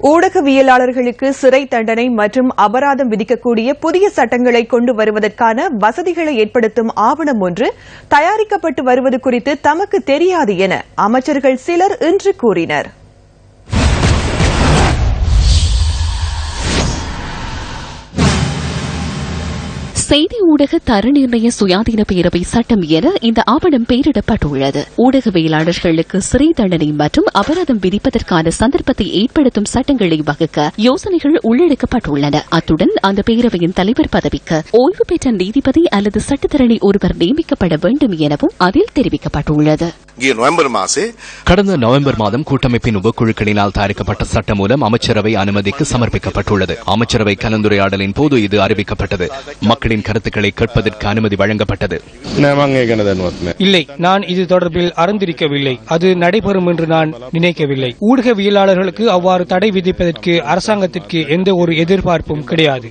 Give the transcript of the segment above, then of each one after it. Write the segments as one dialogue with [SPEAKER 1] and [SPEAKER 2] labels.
[SPEAKER 1] ஊடகவியலாளர்களுக்கு சிறை தண்டனை மற்றும் அபராதம் விதிக்கக்கூடிய புதிய சட்டங்களை கொண்டு வருவதற்கான வசதிகளை ஏற்படுத்தும் ஆவணம் ஒன்று தயாரிக்கப்பட்டு வருவது குறித்து தமக்கு தெரியாது என அமைச்சர்கள் சிலர் இன்று கூறினர்.
[SPEAKER 2] செய்தி ஊடக தர நிர்ணய சுயாதீன பேரவை சட்டம் என இந்த ஆவணம் பெயரிடப்பட்டுள்ளது. ஊடகவியலாளர்களுக்கு சிறை தண்டனை மற்றும் அபராதம் விதிப்பதற்கான சந்தர்ப்பத்தை ஏற்படுத்தும் சட்டங்களை வகுக்க யோசனைகள் உள்ளடக்கப்பட்டுள்ளன. அத்துடன் அந்த பேரவையின் தலைவர் பதவிக்கு ஓய்வு பெற்ற நீதிபதி அல்லது சட்டத்தரணி ஒருவர் நியமிக்கப்பட வேண்டும் எனவும் அதில் தெரிவிக்கப்பட்டுள்ளது.
[SPEAKER 3] கடந்த நவம்பர் மாதம் கூட்டமைப்பின் உபக்குழுக்களினால் தயாரிக்கப்பட்ட சட்டம் மூலம் அமைச்சரவை அனுமதிக்கு சமர்ப்பிக்கப்பட்டுள்ளது. அமைச்சரவை கலந்துரையாடலின் போது இது அறிவிக்கப்பட்டது. மக்களின் கருத்துக்களை கேட்பதற்கு அனுமதி வழங்கப்பட்டது.
[SPEAKER 4] இல்லை, நான் இது தொடர்பில் அறிந்திருக்கவில்லை. அது நடைபெறும் என்று நான் நினைக்கவில்லை. ஊடகவியலாளர்களுக்கு அவ்வாறு தடை விதிப்பதற்கு அரசாங்கத்திற்கு எந்த ஒரு எதிர்பார்ப்பும் கிடையாது.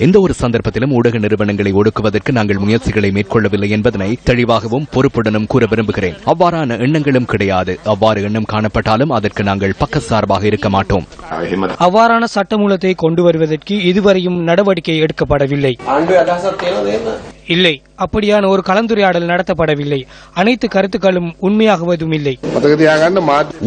[SPEAKER 3] எந்த ஒரு சந்தர்ப்பத்திலும் ஊடக நிறுவனங்களை ஒடுக்குவதற்கு நாங்கள் முயற்சிகளை மேற்கொள்ளவில்லை என்பதனை தெளிவாகவும் பொறுப்புடனும் கூற விரும்புகிறேன். அவ்வாறான எண்ணங்களும் கிடையாது. அவ்வாறு எண்ணம் காணப்பட்டாலும் அதற்கு நாங்கள் பக்கசார்பாக இருக்க மாட்டோம்.
[SPEAKER 4] அவ்வாறான சட்டமூலத்தை கொண்டு வருவதற்கு இதுவரையும் நடவடிக்கை எடுக்கப்படவில்லை. இல்லை, அப்படியான ஒரு கலந்துரையாடல் நடத்தப்படவில்லை. அனைத்து கருத்துக்களும் உண்மையாகுவதும் இல்லை.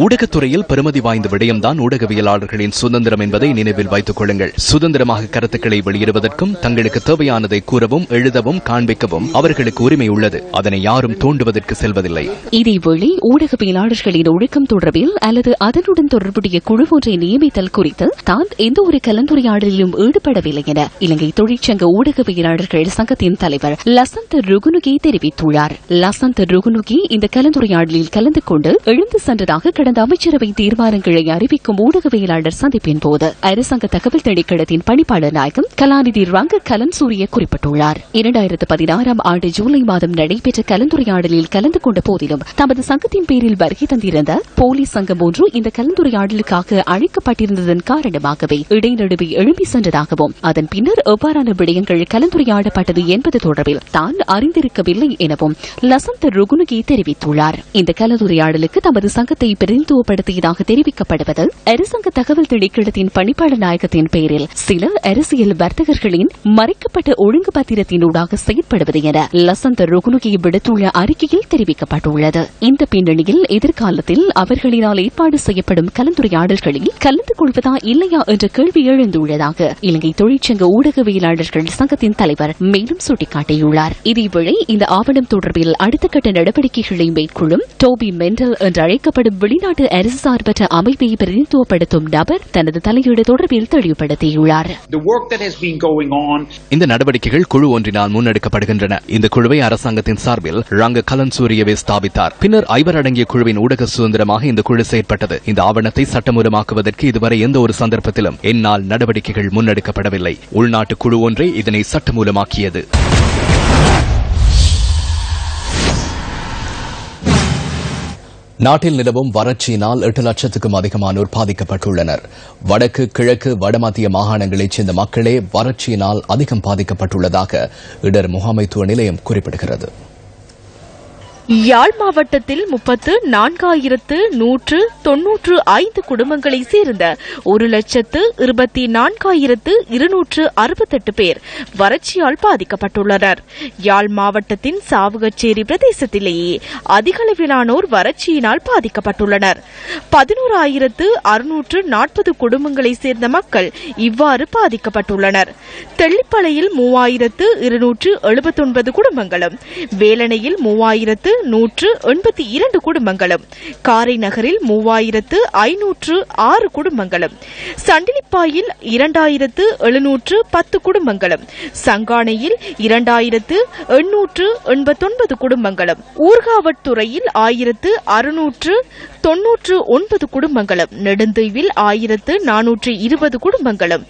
[SPEAKER 3] ஊடகத்துறையில் பெருமதி வாய்ந்த விடயம்தான் ஊடகவியலாளர்களின் சுதந்திரம் என்பதை நினைவில் வைத்துக் கொள்ளுங்கள். சுதந்திரமாக கருத்துக்களை வெளியிடுவதற்கும் தங்களுக்கு தேவையானதை கூறவும் எழுதவும் காண்பிக்கவும் அவர்களுக்கு உரிமை உள்ளது. அதனை யாரும் தூண்டுவதற்கு செல்வதில்லை.
[SPEAKER 2] இதேவேளை ஊடகவியலாளர்களின் ஒழுக்கம் தொடர்பில் அல்லது அதனுடன் தொடர்புடைய குழு ஒன்றை நியமித்தல் குறித்து தான் எந்த ஒரு கலந்துரையாடலிலும் ஈடுபடவில்லை என இலங்கை தொழிற்சங்க ஊடகவியலாளர்கள் சங்கத்தின் தலைவர் லசந்த ருகுனுகி தெரிவித்துள்ளார். லசந்த ருகுனுகி இந்த கலந்துரையாடலில் கலந்து கொண்டு எழுந்து சென்றதாக கடந்த அமைச்சரவை தீர்மானங்களை அறிவிக்கும் ஊடகவியலாளர் சந்திப்பின் போது அரசாங்க தகவல் திணைக்களத்தின் பணிப்பாளர் நாயகம் கலாநிதி ரங்க கலன்சூரிய குறிப்பிட்டுள்ளார். 2016 ஆண்டு ஜூலை மாதம் நடைபெற்ற கலந்துரையாடலில் கலந்து கொண்ட போதிலும் தமது சங்கத்தின் பேரில் வருகை தந்திருந்த போலீஸ் சங்கம் ஒன்று இந்த கலந்துரையாடலுக்காக அழைக்கப்பட்டிருந்ததன் காரணமாகவே இடைநடுவே எழும்பி சென்றதாகவும் அதன் பின்னர் எவ்வாறான விடயங்கள் கலந்துரையாடப்பட்டது என்பது தொடர்பில் தான் அறிந்திருக்கவில்லை எனவும் லசந்த ருகுனுகி தெரிவித்துள்ளார். இந்த கலந்துரையாடலுக்கு தமது சங்கத்தை பிரதிநிதித்துவப்படுத்தியதாக தெரிவிக்கப்படுவது அரசாங்க தகவல் திணைக்களத்தின் பணிப்பாளர் நாயகத்தின் பெயரில் சில அரசியல் வர்த்தகர்களின் மறைக்கப்பட்ட ஒழுங்கு பத்திரத்தினூடாக செயற்படுவது என லசந்த ருகுனுகி விடுத்துள்ள அறிக்கையில் தெரிவிக்கப்பட்டுள்ளது. இந்த பின்னணியில் எதிர்காலத்தில் அவர்களினால் ஏற்பாடு செய்யப்படும் கலந்துரையாடல்களில் கலந்து கொள்வதா இல்லையா என்ற கேள்வி எழுந்துள்ளதாக இலங்கை தொழிற்சங்க ஊடகவியலாளர்கள் சங்கத்தின் தலைவர் மேலும் சுட்டிக்காட்டியுள்ளார். இதேவேளை இந்த ஆவணம் தொடர்பில் அடுத்த கட்ட நடவடிக்கைகளை மேற்கொள்ளும் டோபி மெண்டல் என்று அழைக்கப்படும் வெளிநாட்டு அரசு சார்பற்ற அமைப்பை பிரதிநிதித்துவப்படுத்தும் நபர் தனது தலையீடு தொடர்பில் தெளிவுபடுத்தியுள்ளார்.
[SPEAKER 3] இந்த நடவடிக்கைகள் குழு ஒன்றினால் முன்னெடுக்கப்படுகின்றன. இந்த குழுவை அரசாங்கத்தின் சார்பில் ரங்க கலன்சூரியவே ஸ்தாபித்தார். பின்னர் 5 அடங்கிய குழுவின் ஊடக சுதந்திரமாக இந்த குழு செயற்பட்டது. இந்த ஆவணத்தை சட்டமூலமாக்குவதற்கு இதுவரை எந்த ஒரு சந்தர்ப்பத்திலும் என்னால் நடவடிக்கைகள் முன்னெடுக்கப்படவில்லை. உள்நாட்டு குழு ஒன்றே இதனை சட்டமூலமாக்கியது. நாட்டில் நிலவும் வறட்சியினால் 8 லட்சத்துக்கும் அதிகமானோர் பாதிக்கப்பட்டுள்ளனர். வடக்கு, கிழக்கு, வடமத்திய மாகாணங்களைச் சேர்ந்த மக்களே வறட்சியினால் அதிகம் பாதிக்கப்பட்டுள்ளதாக இடர் முகாமைத்துவ நிலையம் குறிப்பிடுகிறது.
[SPEAKER 5] யாழ் மாவட்டத்தில் 34,195 குடும்பங்களை சேர்ந்த 1,24,268 பேர் வறட்சியால் பாதிக்கப்பட்டுள்ளனர். யாழ் மாவட்டத்தின் சாவுகச்சேரி பிரதேசத்திலேயே அதிகளவிலானோர் வறட்சியினால் பாதிக்கப்பட்டுள்ளனர். 11,640 குடும்பங்களை சேர்ந்த மக்கள் இவ்வாறு பாதிக்கப்பட்டுள்ளனர். தெள்ளிப்பளையில் 3,279 குடும்பங்களும், வேலணையில் 3,182 குடும்பங்களும், காரை நகரில் 3,506 குடும்பங்களும், சண்டிலிப்பாயில் 2,710 குடும்பங்களும், சங்கானையில் 2,889 குடும்பங்களும், ஊர்காவட்டுறையில் 1,699 குடும்பங்களும், நெடுந்தீவில் 1,420 குடும்பங்களும்,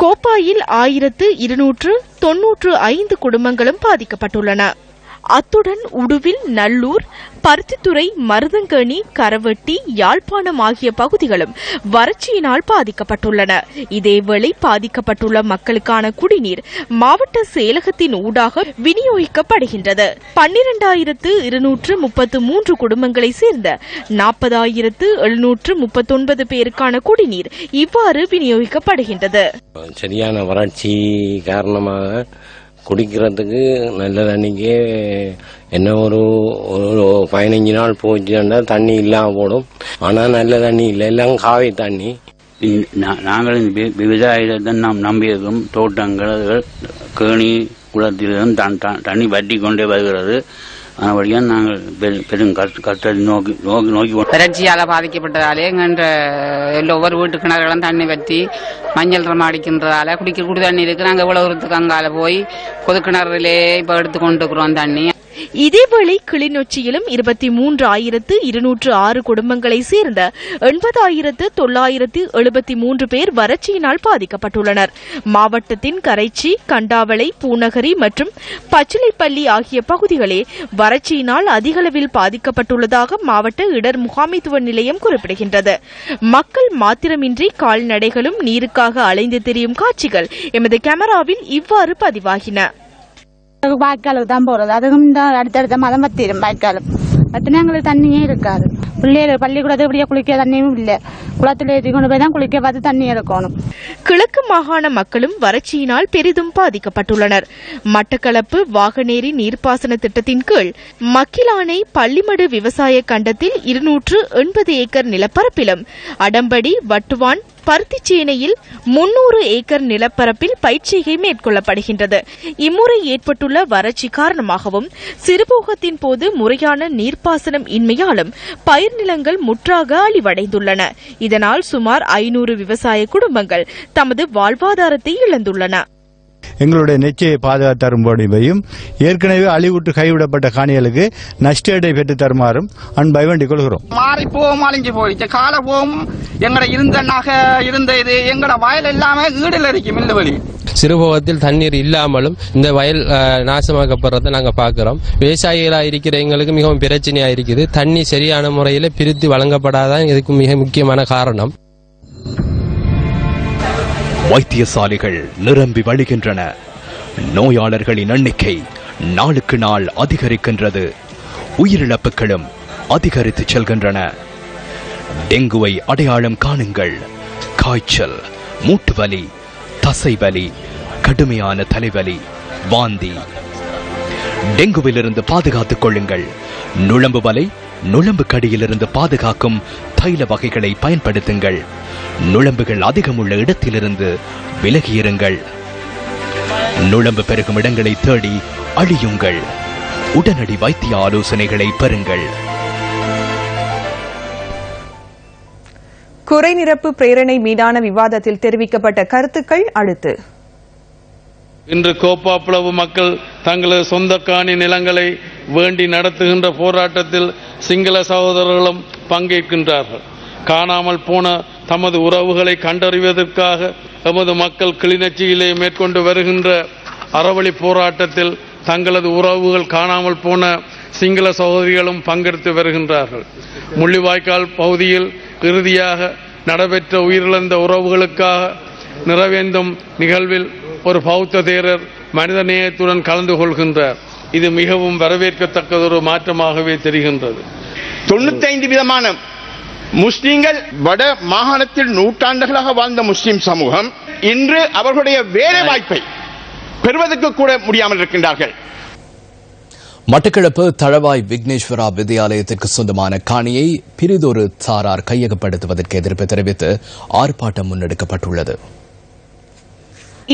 [SPEAKER 5] கோப்பாயில் 1,295 குடும்பங்களும் பாதிக்கப்பட்டுள்ளன. அத்துடன் உடுவில், நல்லூர், பருத்தித்துறை, மருதங்கணி, கரவெட்டி, யாழ்ப்பாணம் ஆகிய பகுதிகளும் வறட்சியினால் பாதிக்கப்பட்டுள்ளன. இதேவேளை பாதிக்கப்பட்டுள்ள மக்களுக்கான குடிநீர் மாவட்ட செயலகத்தின் ஊடாக விநியோகிக்கப்படுகின்றது. 12,233 குடும்பங்களை சேர்ந்த 40,739 பேருக்கான குடிநீர் இவ்வாறு விநியோகிக்கப்படுகின்றது.
[SPEAKER 6] சரியான வறட்சி காரணமாக குடிக்கிறதுக்கு நல்ல தண்ணிக்கு என்ன ஒரு 15 நாள் போச்சுன்னா தண்ணி இல்லாம போடும். ஆனா நல்ல தண்ணி இல்லை, எல்லாம் காவி தண்ணி.
[SPEAKER 7] நாங்கள் விவசாயத்தை நாம் நம்பியிருக்கும் தோட்டங்கள், கேணி, குளத்திலும் தண்ணி வட்டி கொண்டே வருகிறது. அதுபடியாக நாங்கள் பெரும் கஷ்டத்தை நோக்கி
[SPEAKER 8] வறட்சியால் பாதிக்கப்பட்டதாலே எங்கன்ற ஒவ்வொரு வீட்டு கிணறுகளும் தண்ணி வற்றி மஞ்சள் ரமா அடிக்கின்றதால குடி தண்ணி இருக்கு. நாங்கள் இவ்வளவு தூரத்துக்கு அங்கால போய் பொது கிணறுலே இப்போ எடுத்து கொண்டு இருக்கிறோம் தண்ணி.
[SPEAKER 5] இதேவேளை கிளிநொச்சியிலும் 23,206 குடும்பங்களை சேர்ந்த 80,973 பேர் வறட்சியினால் பாதிக்கப்பட்டுள்ளனர். மாவட்டத்தின் கரைச்சி, கண்டாவளை, பூநகரி மற்றும் பச்சிலைப்பள்ளி ஆகிய பகுதிகளே வறட்சியினால் அதிகளவில் பாதிக்கப்பட்டுள்ளதாக மாவட்ட இடர் முகாமைத்துவ நிலையம் குறிப்பிடுகின்றது. மக்கள் மாத்திரமின்றி கால்நடைகளும் நீருக்காக அலைந்து திரியும் காட்சிகள் எமது கேமராவில் இவ்வாறு பதிவாகின.
[SPEAKER 9] வாய்க்காலுக்கு தான் போறது, அதுவும் அடுத்தடுத்த மதம் பத்திரும். வாய்க்காலும் பத்தினா எங்களுக்கு தண்ணியே இருக்காது. பிள்ளைகள் பள்ளிக்கூடத்துக்கு இப்படியே குளிக்க தண்ணியும் இல்லை. குளத்துல ஏற்றி கொண்டு போய் தான் குளிக்க பார்த்து தண்ணி எடுக்கணும்.
[SPEAKER 5] கிழக்கு மாகாண மக்களும் வறட்சியினால் பெரிதும் பாதிக்கப்பட்டுள்ளனர். மட்டக்களப்பு வாகனேரி நீர்ப்பாசன திட்டத்தின் கீழ் மக்கிலானை பள்ளிமடு விவசாய கண்டத்தில் 280 ஏக்கர் நிலப்பரப்பிலும், அடம்படி, வட்டுவான், பருத்திச்சேனையில் 300 ஏக்கர் நிலப்பரப்பில் பயிற்சிகை மேற்கொள்ளப்படுகின்றது. இம்முறை ஏற்பட்டுள்ள வறட்சி காரணமாகவும் சிறுபோகத்தின் போது முறையான நீர்ப்பாசனம் இன்மையாலும் பயிர் நிலங்கள் முற்றாக அழிவடைந்துள்ளன. இதனால் சுமார் 500 விவசாய குடும்பங்கள் தமது வாழ்வாதாரத்தை இழந்துள்ளன.
[SPEAKER 10] எங்களுடைய நெச்சையை பாதுகாத்து தரும்படியும் ஏற்கனவே அழிவுற்று கைவிடப்பட்ட காணிகளுக்கு நஷ்டஈடை பெற்று தருமாறும் அன்பை வேண்டிக் கொள்கிறோம்.
[SPEAKER 11] மாறி போவோம், அழிஞ்சு போயிடுச்சு. கால போவும் எங்கட இருந்த இது எங்கட வயல் எல்லாமே ஈடுல இருக்கும். இந்த வழி
[SPEAKER 12] சிறுபோகத்தில் தண்ணீர் இல்லாமலும் இந்த வயல் நாசமாக்கப்படுறதை நாங்கள் பார்க்கிறோம். விவசாயிகளாக இருக்கிற எங்களுக்கு மிகவும் பிரச்சனையா இருக்குது. தண்ணி சரியான முறையில் பிரித்து வழங்கப்படாதான் இதுக்கு மிக முக்கியமான காரணம்.
[SPEAKER 3] வைத்தியசாலைகள் நிரம்பி வழிகின்றன. நோயாளர்களின் எண்ணிக்கை நாளுக்கு நாள் அதிகரிக்கின்றது. உயிரிழப்புகளும் அதிகரித்து செல்கின்றன. டெங்குவை அடையாளம் காணுங்கள். காய்ச்சல், மூட்டுவலி, தசைவலி, கடுமையான தலைவலி, வாந்தி. டெங்குவிலிருந்து பாதுகாத்துக் கொள்ளுங்கள். நுளம்பு வலை, நுளம்பு கடியிலிருந்து பாதுகாக்கும் தைல வகைகளை பயன்படுத்துங்கள். நுளம்புகள் அதிகமுள்ள இடத்திலிருந்து விலகியிருங்கள். நுளம்பு பெருகும் இடங்களை தேடி அழியுங்கள். உடனடி வைத்திய ஆலோசனைகளை பெறுங்கள்.
[SPEAKER 1] குறைநிரப்பு பிரேரணை மீதான விவாதத்தில் தெரிவிக்கப்பட்ட கருத்துக்கள் அடுத்து.
[SPEAKER 13] இன்று கோப்பாப்புலவு மக்கள் தங்களது சொந்த காணி நிலங்களை வேண்டி நடத்துகின்ற போராட்டத்தில் சிங்கள சகோதரர்களும் பங்கேற்கின்றார்கள். காணாமல் போன தமது உறவுகளை கண்டறிவதற்காக எமது மக்கள் கிளிநொச்சியிலே மேற்கொண்டு வருகின்ற அறவழி போராட்டத்தில் தங்களது உறவுகள் காணாமல் போன சிங்கள சகோதரிகளும் பங்கெடுத்து வருகின்றார்கள். முள்ளிவாய்க்கால் பகுதியில் இறுதியாக நடைபெற்ற உயிரிழந்த உறவுகளுக்காக நிறைவேந்தும் நிகழ்வில் ஒரு பௌத்த தேரர் மனிதநேயத்துடன் கலந்து கொள்கின்றார். இது மிகவும் வரவேற்கத்தக்கதொரு மாற்றமாகவே தெரிகின்றது.
[SPEAKER 14] 95 விதமான முஸ்லிம்கள் வட மாகாணத்தில் நூற்றாண்டுகளாக வாழ்ந்த முஸ்லிம் சமூகம் இன்று அவர்களுடைய வேலை வாய்ப்பை பெறுவதற்கு கூட முடியாமல் இருக்கின்றார்கள்.
[SPEAKER 3] மட்டக்களப்பு தளவாய் விக்னேஸ்வரா வித்தியாலயத்திற்கு சொந்தமான காணியை பிரிதொரு சாரார் கையகப்படுத்துவதற்கு எதிர்ப்பு தெரிவித்து ஆர்ப்பாட்டம் முன்னெடுக்கப்பட்டுள்ளது.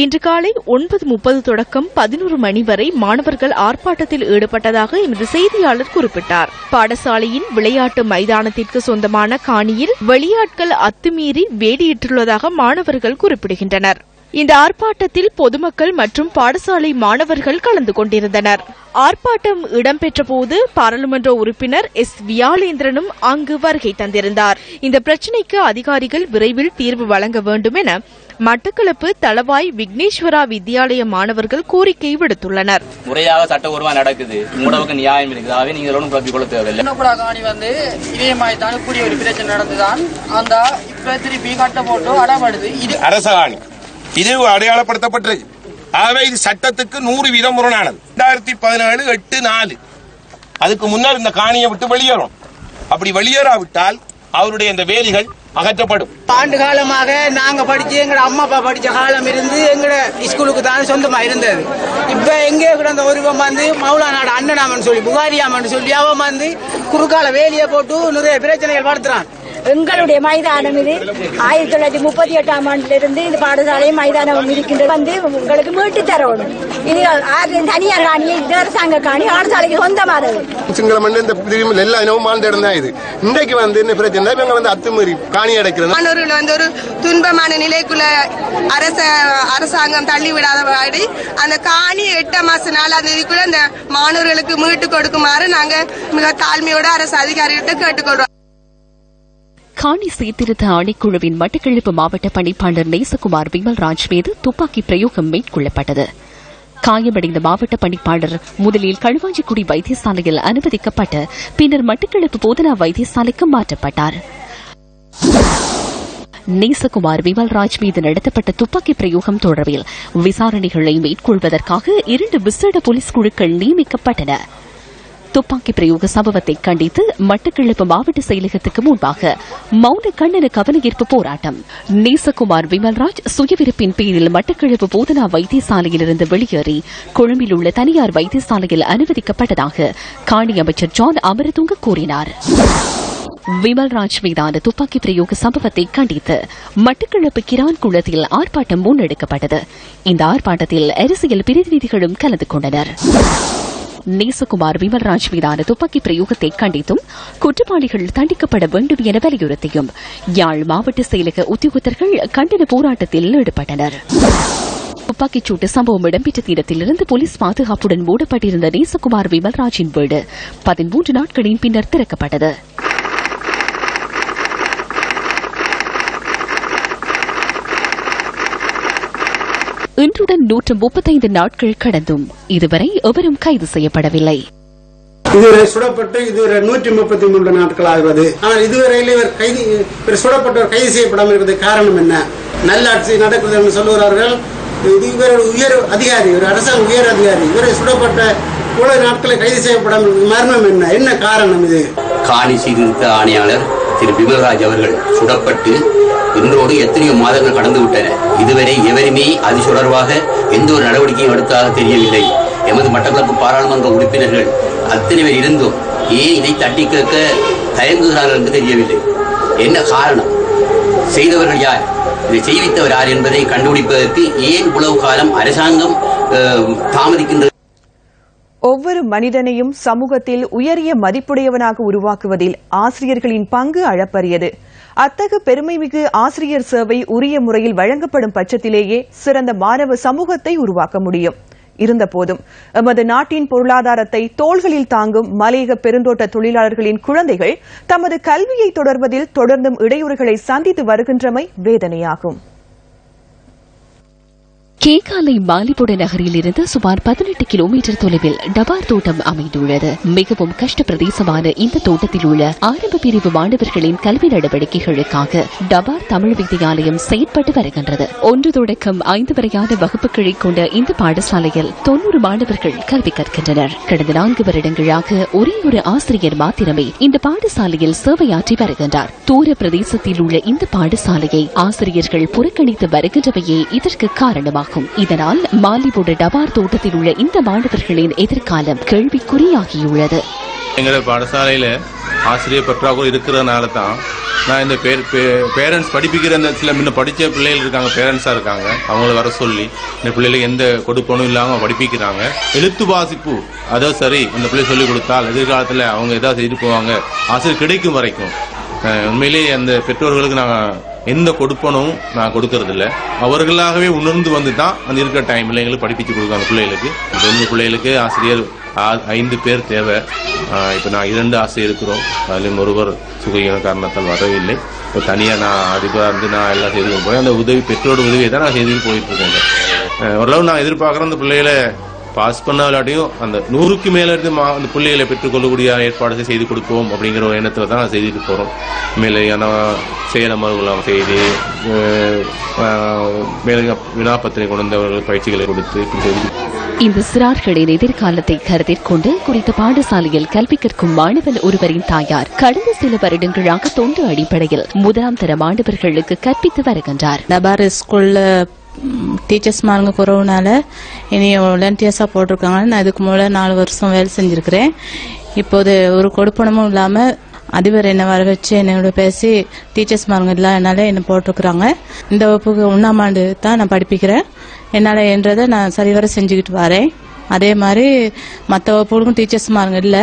[SPEAKER 5] இன்று காலை 9:30 தொடக்கம் 11 மணி வரை மாணவர்கள் ஆர்ப்பாட்டத்தில் ஈடுபட்டதாக எமது செய்தியாளர் குறிப்பிட்டார். பாடசாலையின் விளையாட்டு மைதானத்திற்கு சொந்தமான காணியில் வெளியாட்கள் அத்துமீறி வேலியிட்டுள்ளதாக மாணவர்கள் குறிப்பிடுகின்றனர். இந்த ஆர்ப்பாட்டத்தில் பொதுமக்கள் மற்றும் பாடசாலை மாணவர்கள் கலந்து கொண்டிருந்தனர். ஆர்ப்பாட்டம் இடம்பெற்ற போது பாராளுமன்ற உறுப்பினர் எஸ். வியாளேந்திரனும் அங்கு வருகை தந்திருந்தார். இந்த பிரச்சினைக்கு அதிகாரிகள் விரைவில் தீர்வு வழங்க வேண்டும் என மட்டக்களப்பு தளவாய் விக்னேஸ்வரா வித்யாலய மாணவர்கள் கோரிக்கை விடுத்துள்ளனர்.
[SPEAKER 15] முறையாக சட்டபூர்வமாக நடக்குது, மூடவுக்கு நியாயம் இருக்குது, நீங்கள் ஒன்றும் குழப்பிக் கொள்ள தேவையில்லை.
[SPEAKER 16] காணி இதே மாதிரி தான் கூடிய ஒரு பிரச்சனை நடந்துதான் அந்த இப்ப திருப்பி கட்ட போட்டு அடப்படுது. இது
[SPEAKER 17] அரசாணி இது அடையாளப்படுத்தப்பட்டிருக்கு. ஆகவே இது சட்டத்துக்கு 100% முரணானது. 2017-8-4 அதுக்கு முன்னர் இந்த காணியை விட்டு வெளியேறும். அப்படி வெளியேறாவிட்டால் அவருடைய இந்த வேலிகள் அகற்றப்படும்.
[SPEAKER 16] ஆண்டு காலமாக நாங்க படிச்சு எங்க அம்மா அப்பா படிச்ச காலம் இருந்து எங்கட ஸ்கூலுக்கு தான் சொந்தமா இருந்தது. இப்ப எங்கே கிடந்த ஒருவன் மௌலானாட அண்ணனாமன் சொல்லி புகாரியாமன் சொல்லி அவன் குறுக்கால வேலியை போட்டு நிறைய பிரச்சனைகள் படுத்துறான்.
[SPEAKER 18] எங்களுடைய மைதானம் இது 1938ஆம் ஆண்டிலிருந்து இந்த பாடசாலை மைதானம் இருக்கின்றது. உங்களுக்கு மீட்டு தரணும். இது தனியார் காணியை இது அரசாங்க காணி பாடசாலைக்கு சொந்தமானது.
[SPEAKER 19] சிங்கள மண் இந்த பிரிவில் எல்லா இனமும் வாழ்ந்த இடம் தான் இது. இன்றைக்கு இந்த பிரச்சனை இவங்க அத்துமீறி காணி அடைக்கிறது.
[SPEAKER 20] மாணவர்கள் ஒரு துன்பமான நிலைக்குள்ள அரசாங்கம் தள்ளிவிடாதபடி அந்த காணி 8 மாச நாளாம் தேதிக்குள்ள அந்த மாணவர்களுக்கு மீட்டு கொடுக்குமாறு நாங்க மிக தாழ்மையோட அரசு அதிகாரிகிட்ட கேட்டுக்கொள்றோம்.
[SPEAKER 2] காணி சீர்திருத்த ஆணைக்குழுவின் மட்டக்களப்பு மாவட்ட பணிப்பாளர் நேசகுமார் விமல்ராஜ் மீது துப்பாக்கி பிரயோகம் மேற்கொள்ளப்பட்டது. காயமடைந்த மாவட்ட பணிப்பாளர் முதலில் களுவாஞ்சிக்குடி வைத்தியசாலையில் அனுமதிக்கப்பட்டு பின்னர் மட்டக்களப்பு போதனா வைத்தியசாலைக்கு மாற்றப்பட்டார். நேசகுமார் விமல்ராஜ் மீது நடத்தப்பட்ட துப்பாக்கி பிரயோகம் தொடர்பில் விசாரணைகளை மேற்கொள்வதற்காக 2 விசேட போலீஸ் குழுக்கள் நியமிக்கப்பட்டன. துப்பாக்கி பிரயோக சம்பவத்தை கண்டித்து மட்டக்களப்பு மாவட்ட செயலகத்துக்கு முன்பாக மௌன கண்டன கவனஈர்ப்பு போராட்டம். நேசகுமார் விமல்ராஜ் சுயவிருப்பின் பேரில் மட்டக்களப்பு போதனா வைத்தியசாலையிலிருந்து வெளியேறி கொழும்பில் உள்ள தனியார் வைத்தியசாலையில் அனுமதிக்கப்பட்டதாக காணி அமைச்சர் ஜான் அமரதுங்க கூறினார். விமல்ராஜ் மீதான துப்பாக்கி பிரயோக சம்பவத்தை கண்டித்து மட்டக்களப்பு கிரான் குளத்தில் ஆர்ப்பாட்டம் முன்னெடுக்கப்பட்டது. இந்த ஆர்ப்பாட்டத்தில் அரசியல் பிரதிநிதிகளும் கலந்து கொண்டனர். நேசகுமார் விமல்ராஜ் மீதான துப்பாக்கி பிரயோகத்தை கண்டித்தும் குற்றவாளிகள் தண்டிக்கப்பட வேண்டும் என வலியுறுத்தியும் யாழ் மாவட்ட செயலக உத்தியோகத்தர்கள் கண்டன போராட்டத்தில் ஈடுபட்டனர். துப்பாக்கிச்சூட்டு சம்பவம் இடம்பெற்ற இடத்திலிருந்து போலீஸ் பாதுகாப்புடன் மூடப்பட்டிருந்த நேசகுமார் விமல்ராஜின் வீடு 13 நாட்களின் பின்னர் திறக்கப்பட்டது. இன்றுடன் 135 நாட்கள் கடந்தும் இதுவரை எவரும் கைது செய்யப்படவில்லை.
[SPEAKER 21] இதுவரை சுடப்பட்டு இதுவரை 133 நாட்கள் ஆகிறது. ஆனால் இதுவரையில் இவர் சுடப்பட்டவர் கைது செய்யப்படாமல் இருப்பது காரணம் என்ன? நல்லாட்சி நடக்கிறது என்று சொல்லுகிறார்கள். இவரோட உயர் அதிகாரி, ஒரு அரசாங்க உயர் அதிகாரி, இவரை சுடப்பட்ட இவ்வளவு நாட்களை கைது செய்யப்படாமல் மர்மம் என்ன? என்ன காரணம் இது?
[SPEAKER 22] காணி சீர்திருத்த ஆணையாளர் திரு விமல்ராஜ் அவர்கள் சுடப்பட்டு இன்றோடு எத்தனையோ மாதங்கள் கடந்து விட்டன. இதுவரை எவருமே அது தொடர்பாக எந்த ஒரு நடவடிக்கையும் எடுத்தாக தெரியவில்லை. எமது மட்டக்களப்பு பாராளுமன்ற உறுப்பினர்கள் அத்தனை பேர் இருந்தும் ஏன் இதை தட்டி கேட்க தயங்குகிறார்கள் என்று தெரியவில்லை. என்ன காரணம்? செய்தவர்கள் யார், இதை செய்வித்தவர் யார் என்பதை கண்டுபிடிப்பதற்கு ஏன் இவ்வளவு காலம் அரசாங்கம் தாமதிக்கின்றது?
[SPEAKER 1] ஒவ்வொரு மனிதனையும் சமூகத்தில் உயரிய மதிப்புடையவனாக உருவாக்குவதில் ஆசிரியர்களின் பங்கு அளப்பரியது. அத்தகு பெருமைமிகு ஆசிரியர் சேவை உரிய முறையில் வழங்கப்படும் பட்சத்திலேயே சிறந்த மாணவ சமூகத்தை உருவாக்க முடியும். இருந்தபோதும் எமது நாட்டின் பொருளாதாரத்தை தோள்களில் தாங்கும் மலையக பெருந்தோட்ட தொழிலாளர்களின் குழந்தைகள் தமது கல்வியை தொடர்வதில் தொடர்ந்தும் இடையூறுகளை சந்தித்து வருகின்றமை வேதனையாகும்.
[SPEAKER 2] கேகாலை மாலிபுட நகரில் இருந்து சுமார் 18 கிலோமீட்டர் தொலைவில் டபார் தோட்டம் அமைந்துள்ளது. மிகவும் கஷ்ட பிரதேசமான இந்த தோட்டத்தில் உள்ள ஆரம்ப பிரிவு மாணவர்களின் கல்வி நடவடிக்கைகளுக்காக டபார் தமிழ் வித்தியாலயம் செயற்பட்டு வருகின்றது. 1 தொடக்கம் 5 வரையான வகுப்புகளை கொண்ட இந்த பாடசாலையில் 90 மாணவர்கள் கல்வி கற்கின்றனர். கடந்த 4 வருடங்களாக ஒரே ஒரு ஆசிரியர் மாத்திரமே இந்த பாடசாலையில் சேவையாற்றி வருகின்றார். தூர பிரதேசத்தில் உள்ள இந்த பாடசாலையை ஆசிரியர்கள் புறக்கணித்து வருகின்றவையே இதற்கு காரணமாகும். இதனால் மாலிபுட டபார் தோட்டத்தில் உள்ள இந்த மாணவர்களின் எதிர்காலம் கேள்விக்குறியாகியுள்ளது.
[SPEAKER 23] எங்களோட பாடசாலையில ஆசிரியர் பற்றாக்குறை இருக்கிறதுனால தான் நான் இந்த பேரண்ட்ஸ் படிப்பிக்கிற சில முன்ன படிச்ச பிள்ளைகள் இருக்காங்க, பேரண்ட்ஸா இருக்காங்க, அவங்கள வர சொல்லி இந்த பிள்ளைகளுக்கு எந்த கொடுப்பனும் இல்லாம படிப்பிக்கிறாங்க. எழுத்து வாசிப்பு அதோ சரி இந்த பிள்ளை சொல்லிக் கொடுத்தால் எதிர்காலத்தில் அவங்க ஏதாவது செய்து போவாங்க, ஆசிரியர் கிடைக்கும் வரைக்கும் உண்மையிலேயே அந்த பெற்றோர்களுக்கு நாங்கள் எந்த கொடுப்பனும் நான் கொடுக்கறதில்ல. அவர்களாகவே உணர்ந்து வந்து தான் அந்த இருக்கிற டைமில் எங்களுக்கு படிப்பிச்சு கொடுக்கும். அந்த பிள்ளைகளுக்கு 1 பிள்ளைகளுக்கு ஆசிரியர் 5 பேர் தேவை. இப்போ நான் 2 ஆசிரியர் இருக்கிறோம். அதிலும் ஒருவர் சுகையான காரணத்தால் வரவில்லை. இப்போ தனியாக நான் அதிபராக இருந்து நான் எல்லாம் செய்து போகிறேன். அந்த உதவி பெற்றோட உதவியை தான் நான் செய்து போயிட்டு இருக்கேன். ஓரளவு நான் எதிர்பார்க்குறேன் அந்த பிள்ளைகளை பாஸ் பண்ண விளையாட்டியும் அந்த 100க்கு மேலே இருந்து அந்த பிள்ளைகளை பெற்றுக்கொள்ளக்கூடிய ஏற்பாடுகள் செய்து கொடுப்போம் அப்படிங்கிற ஒரு எண்ணத்தில் தான் நான் செய்துட்டு போகிறோம். மேலேயான செயலமர்வுலாம் செய்து மேலே வினாப்பத்திரை கொண்டவர்கள் பயிற்சிகளை கொடுத்து
[SPEAKER 2] இந்த சிறார்களின் எதிர்காலத்தை கருத்தில் கொண்டு குறித்த பாடசாலையில் கல்வி கற்கும் மாணவன் ஒருவரின் தாயார் கடந்த சில வருடங்களாக தொண்டு அடிப்படையில் 1ஆம் தர மாணவர்களுக்கு கற்பித்து வருகின்றார்.
[SPEAKER 24] நபார் ஸ்கூல்ல டீச்சர்ஸ் மாருங்க குறவுனால இனி வாலண்டியர்ஸா போட்டிருக்காங்க. நான் இதுக்கு முதல்ல 4 வருஷம் வேலை செஞ்சிருக்கிறேன். இப்போது ஒரு கொடுப்பனமும் இல்லாம அதிபர் என்ன வர வச்சு என்னோட பேசி டீச்சர்ஸ் மாருங்க எல்லாம் என்னால என்ன போட்டிருக்கிறாங்க. இந்த வகுப்புக்கு 1ஆம் ஆண்டு தான் நான் படிப்பிக்கிறேன். என்னால என்றதை நான் சரிவர செஞ்சுக்கிட்டு வரேன். அதே மாதிரி மற்ற வகுப்புகளுக்கும் டீச்சர்ஸ் மாருங்க இல்ல.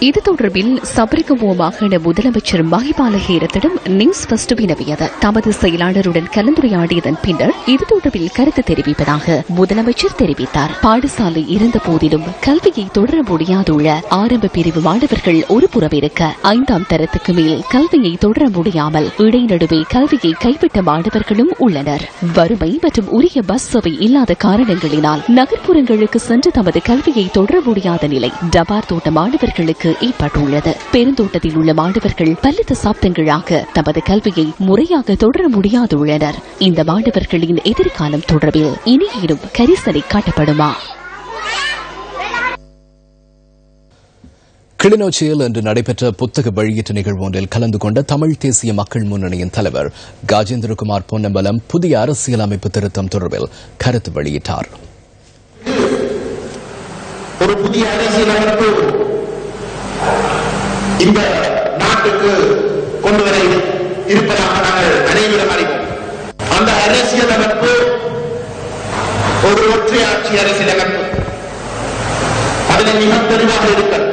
[SPEAKER 2] இது தொடர்பில் சபரிகமோ மாகாண முதலமைச்சர் மஹிபால ஹேரத்திடம் நியூஸ் ஃபர்ஸ்ட் வினவியது. தமது செயலாளருடன் கலந்துரையாடியதன் பின்னர் இது தொடர்பில் கருத்து தெரிவிப்பதாக முதலமைச்சர் தெரிவித்தார். பாடசாலை இருந்த போதிலும் கல்வியை தொடர முடியாதுள்ள ஆரம்ப பிரிவு மாணவர்கள் ஒரு புறம் இருக்க 5ஆம் தரத்துக்கு மேல் கல்வியை தொடர முடியாமல் இடைநடுவே கல்வியை கைவிட்ட மாணவர்களும் உள்ளனர். வறுமை மற்றும் உரிய பஸ் சேவை இல்லாத காரணங்களினால் நகர்ப்புறங்களுக்கு சென்று தமது கல்வியை தொடர முடியாத நிலை டபார் தோட்ட மாணவர்களுக்கு ஏற்பட்டுள்ளது. பெருந்தோட்டத்தில் உள்ள மாணவர்கள் பல்லித்த சாப்தங்களாக தமது கல்வியை முறையாக தொடர முடியாதுள்ளனர். இந்த மாணவர்களின் எதிர்காலம் தொடர்பில் இனியேனும் கரிசனை காட்டப்படுமா?
[SPEAKER 3] கிளிநொச்சியில் இன்று நடைபெற்ற புத்தக வெளியீட்டு நிகழ்வு ஒன்றில் கலந்து கொண்ட தமிழ் தேசிய மக்கள் முன்னணியின் தலைவர் கஜேந்திரகுமார் பொன்னம்பலம் புதிய அரசியலமைப்பு திருத்தம் தொடர்பில் கருத்து வெளியிட்டார்.
[SPEAKER 14] ஒரு புதிய அரசியலமைப்பு இந்த நாட்டுக்கு கொண்டு வர இருப்பதாக நாங்கள் அனைவரும் அறிவோம். அந்த அரசியலமைப்பு ஒரு ஒற்றையாட்சி அரசியலமைப்பு. அதில் மிக தெளிவாக இருக்கிறது.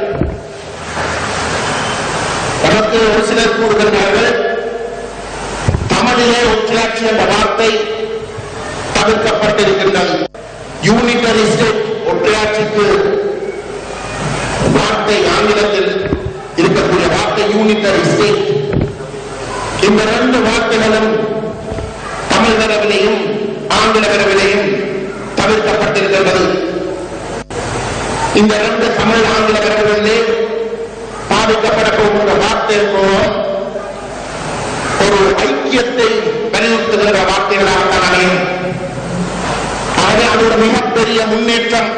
[SPEAKER 14] நமக்கு ஒரு சிலர் கூறுகிறார்கள் தமிழிலே ஒற்றையாட்சி என்ற வார்த்தை தவிர்க்கப்பட்டிருக்கின்றது. யூனிட்டரி ஸ்டேட் ஒற்றையாட்சிக்கு வார்த்தை ஆங்கிலத்தில் இருக்கக்கூடிய வார்த்தை யூனிட்டரி ஸ்டேட். இந்த 2 வார்த்தைகளும் தமிழ் வரவிலையும் ஆங்கில வரவிலையும் தவிர்க்கப்பட்டிருக்கின்றது. இந்த 2 தமிழ் ஆங்கில வரவிலே பாதிக்கப்பட போகின்ற வார்த்தை ஒரு ஐக்கியத்தை வலியுறுத்துகின்ற வார்த்தைகளாக தான் அமையும். ஆகவே அது ஒரு மிகப்பெரிய முன்னேற்றம்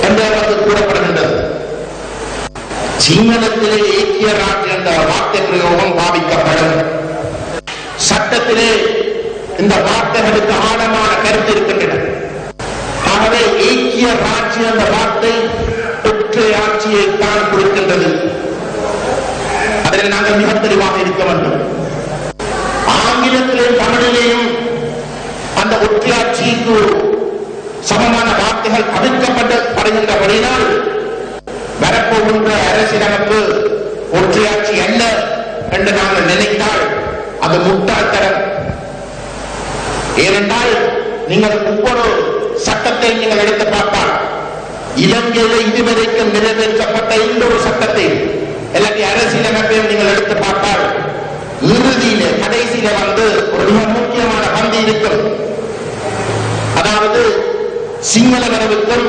[SPEAKER 14] என்று கூறப்படுகின்றது. சிங்களத்திலே ஏக்கிய ராஜ்யம் என்ற வார்த்தை பிரயோகம் பாதிக்கப்படும். சட்டத்திலே இந்த வார்த்தைகளுக்கு ஆழமான கருத்து இருக்கின்றன. ஆகவே ஏக்கிய ராஜ்யம் என்ற வார்த்தை ஒற்றை ஆட்சியை தான் கொடுக்கின்றது. அதில் நாங்கள் மிக தெளிவாக இருக்க வேண்டும். ஆங்கிலத்திலே தமிழிலேயும் அந்த ஒற்றையாட்சிக்கு சமமான வார்த்தைகள் தவிர்க்கப்படுகின்றபடியால் வரப்போகின்ற அரசியலமைப்பு ஒற்றையாட்சி அல்ல என்று நாங்கள் நினைத்தால் அது முட்டாள்தனம். ஏனென்றால் நீங்கள் ஒவ்வொரு சட்டத்தை நீங்கள் எடுத்து பார்த்தால் இலங்கையில் இதுவரைக்கும் நிறைவேற்றப்பட்ட எந்த ஒரு சட்டத்தை இல்லாட்டி அரசியலமைப்பையும் நீங்கள் எடுத்து பார்த்தால் இறுதியிலே கடைசியில ஒரு மிக முக்கியமான பந்தி இருக்கும். அதாவது சிங்கள வரவுக்கும்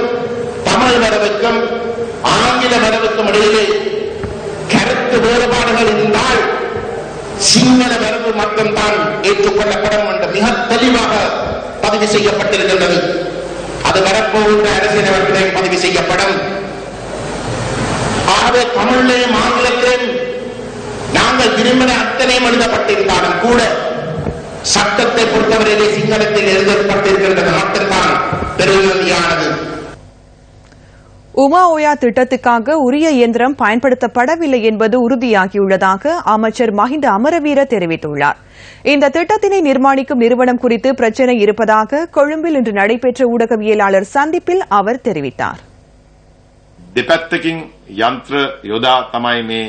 [SPEAKER 14] தமிழ் வரவுக்கும் ஆங்கில வரவுக்கும் இடையிலே கருத்து வேறுபாடுகள் இருந்தால் சிங்கள வரவு மட்டும்தான் ஏற்றுக்கொள்ளப்படும் என்று மிக தெளிவாக பதிவு செய்யப்பட்டிருக்கின்றது. அது வரப்போகின்ற அரசியலமைப்பிலையும் பதிவு செய்யப்படும். ஆகவே தமிழிலேயும் ஆங்கிலத்திலும் நாங்கள் விரும்பின அத்தனையும் எழுதப்பட்டிருந்தாலும் கூட சட்டத்தை பொறுத்தவரையிலே சிங்களத்தில் எழுதப்பட்டிருக்கின்றது மட்டும்தான் பெருமதியானது.
[SPEAKER 1] உமா ஓயா திட்டத்துக்காக உரிய இயந்திரம் பயன்படுத்தப்படவில்லை என்பது உறுதியாகியுள்ளதாக அமைச்சர் மஹிந்த அமரவீர தெரிவித்துள்ளார். இந்த திட்டத்தினை நிர்மாணிக்கும் நிறுவனம் குறித்து பிரச்சினை இருப்பதாக கொழும்பில் இன்று நடைபெற்ற ஊடகவியலாளர் சந்திப்பில் அவர் தெரிவித்தார்.
[SPEAKER 23] යන්ත්‍ර යොදා තමයි මේ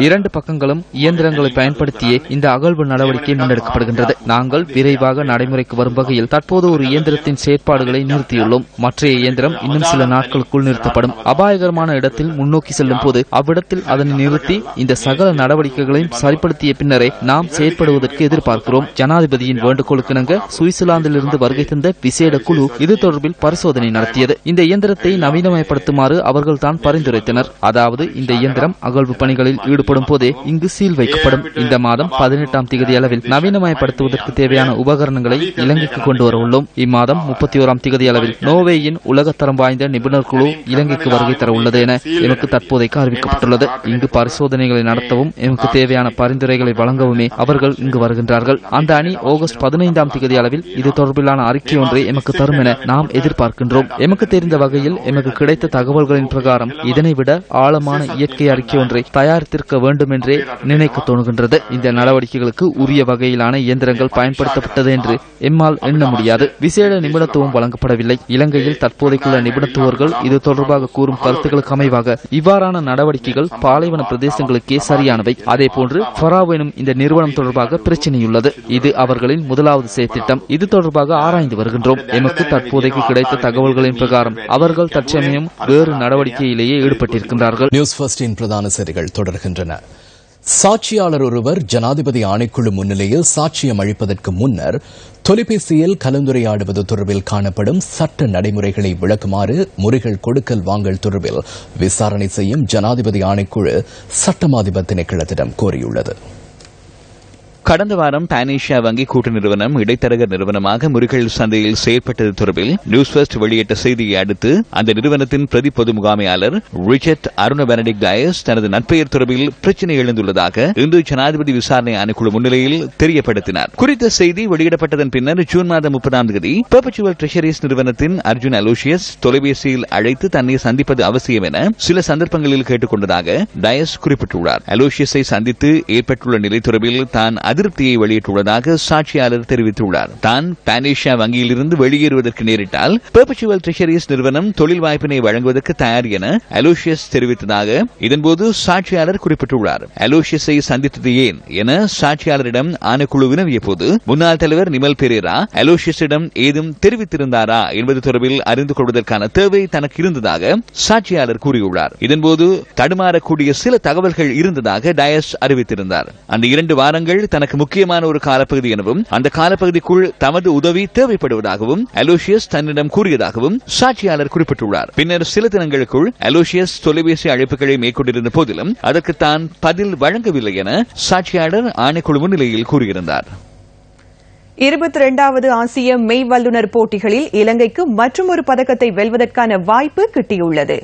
[SPEAKER 25] இரண்டு பக்கங்களும் இயந்திரங்களை பயன்படுத்தியே இந்த அகழ்வு நடவடிக்கை முன்னெடுக்கப்படுகின்றது. நாங்கள் விரைவாக நடைமுறைக்கு வரும் வகையில் தற்போது ஒரு இயந்திரத்தின் செயற்பாடுகளை நிறுத்தியுள்ளோம். மற்றைய இயந்திரம் இன்னும் சில நாட்களுக்குள் நிறுத்தப்படும். அபாயகரமான இடத்தில் முன்னோக்கி செல்லும் போது அவ்விடத்தில் அதனை நிறுத்தி இந்த சகல நடவடிக்கைகளையும் சரிப்படுத்திய பின்னரே நாம் செயற்படுவதற்கு எதிர்பார்க்கிறோம். ஜனாதிபதியின் வேண்டுகோளுக்கிணங்க சுவிட்சர்லாந்திலிருந்து வருகை தந்த விசேட குழு இது தொடர்பில் பரிசோதனை நடத்தியது. இந்த இயந்திரத்தை நவீனமயப்படுத்துமாறு அவர்கள் தான் பரிந்துரைத்தனர். அதாவது இந்த இயந்திரம் அகழ்வு பணிகளில் ஈடுபடும் போதே இங்கு சீல் வைக்கப்படும். இந்த மாதம் 18ஆம் தேதி அளவில் நவீனமயப்படுத்துவதற்கு தேவையான உபகரணங்களை இலங்கைக்கு கொண்டு வர உள்ளோம். இம்மாதம் 31ஆம் தேதி அளவில் நோர்வேயின் உலகத்தரம் வாய்ந்த நிபுணர் குழு இலங்கைக்கு வருகை தர உள்ளது என எமக்கு தற்போதைக்கு அறிவிக்கப்பட்டுள்ளது. இங்கு பரிசோதனைகளை நடத்தவும் எமக்கு தேவையான பரிந்துரைகளை வழங்கவுமே அவர்கள் இங்கு வருகின்றார்கள். அந்த அணி ஆகஸ்ட் 15ஆம் தேதி அளவில் இது தொடர்பிலான அறிக்கை ஒன்றை எமக்கு தரும் என நாம் எதிர்பார்க்கின்றோம். எமக்கு தெரிந்த வகையில் எமக்கு கிடைத்த தகவல்களின் பிரகாரம் இதனை விட ஆழமான இயற்கை அறிக்கை ஒன்றை தயாரித்திருக்க வேண்டும் என்றே நினைக்க தோணுகின்றது. இந்த நடவடிக்கைகளுக்கு உரிய வகையிலான இயந்திரங்கள் பயன்படுத்தப்பட்டது என்று எம்மால் எண்ண முடியாது. விசேட நிபுணத்துவம் வழங்கப்படவில்லை. இலங்கையில் தற்போதைக்குள்ள நிபுணத்துவர்கள் இது தொடர்பாக கூறும் கருத்துக்களுக்கு அமைவாக இவ்வாறான நடவடிக்கைகள் பாலைவன பிரதேசங்களுக்கே சரியானவை. அதேபோன்று ஃபராவ் எனும் இந்த நிறுவனம் தொடர்பாக பிரச்சினையுள்ளது. இது அவர்களின் முதலாவது செயற்திட்டம். இது தொடர்பாக ஆராய்ந்து வருகின்றோம். எமக்கு தற்போதைக்கு கிடைத்த தகவல்களின் பிரகாரம் அவர்கள் தற்சமயம் வேறு நடவடிக்கையிலேயே ஈடுபட்டிருக்கின்றனர்.
[SPEAKER 3] நியூஸ் ஃபர்ஸ்டின் பிரதான செய்திகள் தொடர்கின்றன. சாட்சியாளர் ஒருவர் ஜனாதிபதி ஆணைக்குழு முன்னிலையில் சாட்சியம் அளிப்பதற்கு முன்னர் தொலைபேசியில் கலந்துரையாடுவது தொடர்பில் காணப்படும் சட்ட நடைமுறைகளை விளக்குமாறு முறைகள் கொடுக்கல் வாங்கல் தொடர்பில் விசாரணை செய்யும் ஜனாதிபதி ஆணைக்குழு சட்டமாதிபர் திணைக்களத்திடம் கோரியுள்ளது.
[SPEAKER 26] கடந்த வாரம் பானேஷியா வங்கி கூட்டு நிறுவனம் இடைத்தரகர் நிறுவனமாக முருகல் சந்தையில் செயற்பட்டது தொடர்பில் நியூஸ் ஃபர்ஸ்ட் வெளியிட்ட செய்தியை அடுத்து அந்த நிறுவனத்தின் பிரதி பொது முகாமையாளர் ரிச்சர்ட் அருண பெனடிக் டயஸ் தனது நட்பெயர் தொடர்பில் பிரச்சினை எழுந்துள்ளதாக இன்று ஜனாதிபதி விசாரணை ஆணைக்குழு முன்னிலையில் தெரியப்படுத்தினார். குறித்த செய்தி வெளியிடப்பட்டதன் பின்னர் ஜூன் மாதம் 30ஆம் தேதி பெர்பச்சுவல் ட்ரெஷரிஸ் நிறுவனத்தின் அர்ஜுன் அலோசியஸ் தொலைபேசியில் அழைத்து தன்னை சந்திப்பது அவசியம் என சில சந்தர்ப்பங்களில் கேட்டுக் கொண்டதாக டயஸ் குறிப்பிட்டுள்ளார். அலோசியஸை சந்தித்து ஏற்பட்டுள்ள நிலை தொடர்பில் தான் அதிருப்தியை வெளியிட்டுள்ளதாக சாட்சியாளர் தெரிவித்துள்ளார். தான் பானேஷியா வங்கியிலிருந்து வெளியேறுவதற்கு நேரிட்டால் பெர்பச்சுவல் ட்ரெஷரிஸ் நிறுவனம் தொழில் வாய்ப்பினை வழங்குவதற்கு தயார் என அலோசியஸ் தெரிவித்ததாக இதன்போது சாட்சியாளர் குறிப்பிட்டுள்ளார். அலோசியஸை சந்தித்தது ஏன் என சாட்சியாளரிடம் ஆணைக்குழு வினவிய போது முன்னாள் தலைவர் நிமல் பெரேரா அலோசியஸிடம் ஏதும் தெரிவித்திருந்தாரா என்பது தொடர்பில் அறிந்து கொள்வதற்கான தேவை தனக்கு இருந்ததாக சாட்சியாளர் கூறியுள்ளார். இதன்போது தடுமாறக்கூடிய சில தகவல்கள் இருந்ததாக டயஸ் அறிவித்திருந்தார். அந்த 2 வாரங்கள் தனக்கு முக்கியமான ஒரு காலப்பகுதி எனவும் அந்த காலப்பகுதிக்குள் தமது உதவி தேவைப்படுவதாகவும் அலோசியஸ் தன்னிடம் கூறியதாகவும் சாட்சியாளர் குறிப்பிட்டுள்ளார். பின்னர் சில தினங்களுக்குள் அலோசியஸ் தொலைபேசி அழைப்புகளை மேற்கொண்டிருந்த போதிலும் அதற்கு தான் பதில் வழங்கவில்லை என சாட்சியாளர் ஆணைக்குழு முன்னிலையில் கூறியிருந்தார்.
[SPEAKER 1] 22வது ஆசிய மெய் வல்லுநர் போட்டிகளில் இலங்கைக்கு மற்றொரு பதக்கத்தை வெல்வதற்கான வாய்ப்பு கிட்டியுள்ளது.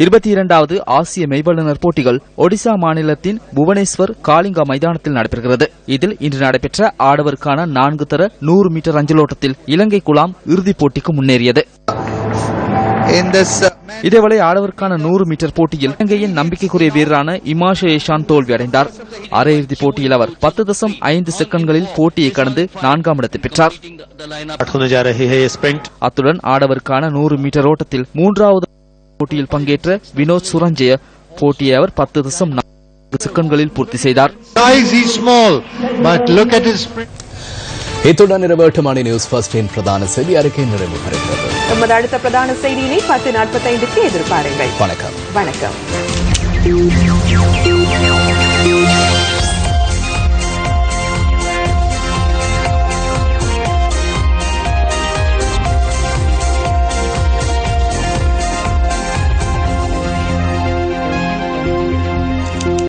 [SPEAKER 25] 22வது ஆசிய மெய்வல்லுநர் போட்டிகள் ஒடிசா மாநிலத்தின் புவனேஸ்வர் காலிங்கா மைதானத்தில் நடைபெறுகிறது. இதில் இன்று நடைபெற்ற ஆடவருக்கான 4 தர 100 மீட்டர் அஞ்சலோட்டத்தில் இலங்கை குழாம் இறுதிப் போட்டிக்கு முன்னேறியது. இதேவேளை ஆடவருக்கான 100 மீட்டர் போட்டியில் இலங்கையின் நம்பிக்கைக்குரிய வீரரான இமாஷ ஏஷான் தோல்வியடைந்தார். அரையிறுதிப் போட்டியில் அவர் 10.5 செகண்ட்களில் போட்டியை கடந்து 4ஆம் இடத்தை பெற்றார். அத்துடன் ஆடவருக்கான 100 மீட்டர் ஓட்டத்தில் 3வது போட்டியில் பங்கேற்ற வினோத் சுரஞ்சய போட்டியை அவர் 10.4 செகண்ட்களில் பூர்த்தி செய்தார்.
[SPEAKER 3] இத்துடன் இரவு நியூஸ் ஃபர்ஸ்டின் பிரதான செய்தி அறிக்கை நிறைவு பெறுகிறது.
[SPEAKER 1] நமது அடுத்த பிரதான செய்தியினை 10:45க்கு எதிர்பாருங்கள்.
[SPEAKER 3] வணக்கம்.
[SPEAKER 1] வணக்கம்.